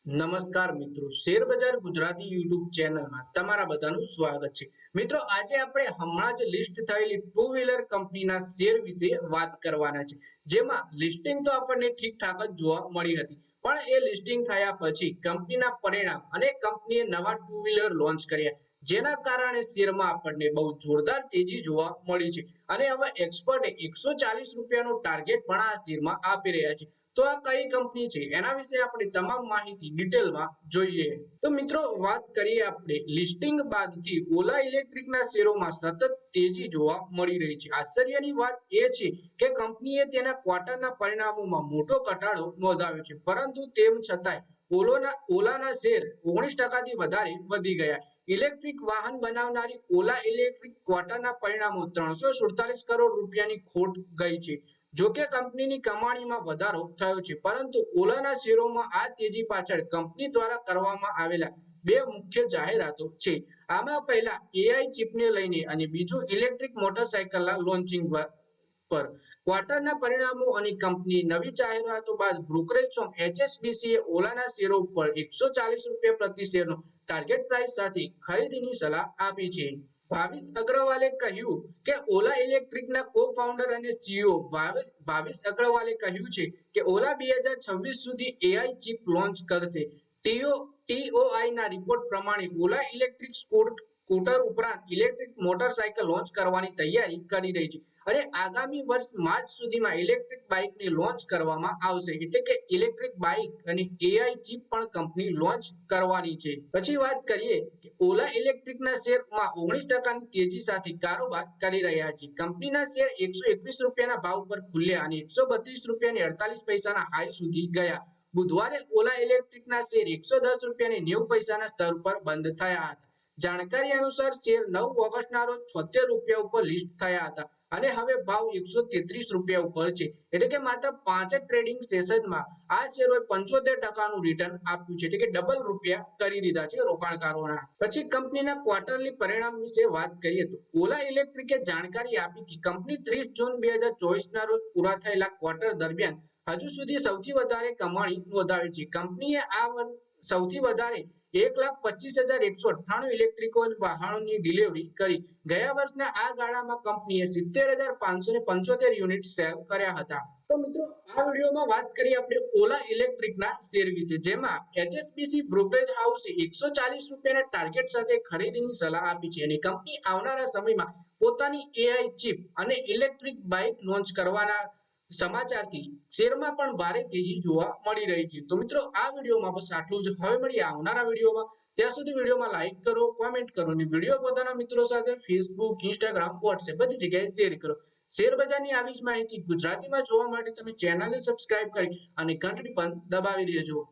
નમસ્કાર મિત્રો, શેર બજાર ગુજરાતી યુટ્યુબ ચેનલમાં તમારા બધાનું સ્વાગત છે. મિત્રો, આજે આપણે હમણાં જ લિસ્ટ થયેલી ટુ વ્હીલર કંપનીના શેર વિશે વાત કરવાના છે. જેમાં લિસ્ટિંગ તો આપણને ઠીકઠાક જ જોવા મળી હતી, પણ એ લિસ્ટિંગ થયા પછી કંપનીના પરિણામ અને કંપનીએ નવા ટુ વ્હીલર લોન્ચ કર્યા, જેના કારણે શેરમાં આપણને બહુ જોરદાર તેજી જોવા મળી છે. અને હવે એક્સપર્ટે 140 રૂપિયાનો ટાર્ગેટ પણ આ શેરમાં આપી રહ્યા છે. તો આ કઈ કંપની છે એના વિશે આપણે તમામ માહિતી ડિટેલમાં જોઈએ. તો મિત્રો, વાત કરીએ આપણે લિસ્ટિંગ બાદથી ઓલા ઇલેક્ટ્રિકના શેરોમાં સતત તેજી જોવા મળી રહી છે. આશ્ચર્યની વાત એ છે કે કંપનીએ તેના ક્વાર્ટરના પરિણામોમાં મોટો ઘટાડો નોંધાવ્યો છે, પરંતુ તેમ છતાંય ઓલાના શેર 19% વધારે વધી ગયા. ઇલેક્ટ્રિક વાહન બનાવનારી ઓલા ઇલેક્ટ્રિક ક્વાર્ટરના પરિણામો 347 કરોડ રૂપિયાની ખોટ ગઈ છે. જોકે કંપનીની કમાણીમાં વધારો થયો છે, પરંતુ ઓલાના શેરોમાં આ તેજી પાછળ કંપની દ્વારા કરવામાં આવેલા બે મુખ્ય જાહેરાતો છે. આમાં પહેલા એઆઈ ચિપને લઈને અને બીજું ઇલેક્ટ્રિક મોટરસાયકલના લોન્ચિંગ પર ક્વાર્ટરના પરિણામો અને કંપની નવી જાહેરાતો બાદ બ્રોકરેજ ફર્મ એચએસબીસીએ ઓલાના શેરો પર 140 રૂપિયા પ્રતિ શેરનો ટાર્ગેટ પ્રાઇસ સાથે ખરીદીની સલાહ આપી છે. ભાવિશ અગ્રવાલે કહ્યું કે ઓલા ઇલેક્ટ્રિકના કો-ફાઉન્ડર અને સીઈઓ ભાવિશ અગ્રવાલે કહ્યું છે કે ઓલા 2026 સુધી એઆઈ ચિપ લોન્ચ કરશે. ટીઓઆઈના રિપોર્ટ પ્રમાણે ઓલા ઇલેક્ટ્રિક સ્કૂટર ઉપરાંત ઇલેક્ટ્રિક મોટરસાયકલ લોન્ચ કરવાની તૈયારી કરી રહી છે અને આગામી વર્ષ માર્ચ સુધીમાં ઇલેક્ટ્રિક બાઇકને લોન્ચ કરવામાં આવશે. એટલે કે ઇલેક્ટ્રિક બાઇક અને એઆઈ ચિપ પણ કંપની લોન્ચ કરવાની છે. પછી વાત કરીએ કે ઓલા ઇલેક્ટ્રિકના શેરમાં 19%ની તેજી સાથે કારોબાર કરી રહ્યા છે. કંપનીના શેર 121 રૂપિયાના ભાવ પર ખુલ્યા અને 132 રૂપિયાની 48 પૈસાના હાઈ સુધી ગયા. બુધવારે ઓલા ઇલેક્ટ્રિકના શેર 110 રૂપિયાની 90 પૈસાના સ્તર પર બંધ થયા હતા. જાણકારી અનુસાર શેર 9 ઓગસ્ટના રોજ 76 રૂપિયા ઉપર લિસ્ટ થયા હતા અને હવે ભાવ 133 રૂપિયા ઉપર છે. એટલે કે માત્ર 5 જ ટ્રેડિંગ સેશનમાં આ શેરોએ 75%નું રિટર્ન આપ્યું છે. એટલે કે ડબલ રૂપિયા કરી દીધા છે રોકાણકારોના. પછી કંપનીના ક્વાર્ટરલી પરિણામ વિશે વાત કરીએ તો ઓલા ઇલેક્ટ્રિકે જાણકારી આપી કે કંપની 30 જૂન 2024ના રોજ પૂરા થયેલા ક્વાર્ટર દરમિયાન હજુ સુધી સૌથી વધારે કમાણી નોંધાવી છે. કંપનીએ આ વર્ષ સૌથી વધારે 1,25,198 ઇલેક્ટ્રિક વાહનોની ડિલિવરી કરી. ગયા વર્ષના આ ગાળામાં કંપનીએ 70,575 યુનિટ સેલ કર્યા હતા. તો મિત્રો, આ વિડીયોમાં વાત કરીએ આપણે ઓલા ઇલેક્ટ્રિકના શેર વિશે, જેમાં એચએસબીસી બ્રોકરેજ હાઉસે 140 રૂપિયાના ટાર્ગેટ સાથે ખરીદીની સલાહ આપી છે અને કંપની આવનારા સમયમાં પોતાની એઆઈ ચિપ અને ઇલેક્ટ્રિક બાઇક લોન્ચ કરવાના સમાચારથી શેરમાં પણ ભારે તેજી જોવા મળી રહી છે. તો મિત્રો, આ વિડીયોમાં બસ આટલું જ. હવે મળીએ આવનારા વિડીયોમાં. ત્યાં સુધી વિડીયોમાં લાઈક કરો, કોમેન્ટ કરો અને વિડીયો પોતાના મિત્રો સાથે ફેસબુક, ઇન્સ્ટાગ્રામ, વોટ્સએપ બધી જગ્યાએ શેર કરો. શેર બજારની આવી જ માહિતી ગુજરાતીમાં જોવા માટે તમે ચેનલને સબસ્ક્રાઇબ કરી અને ઘંટડી પણ દબાવી દેજો.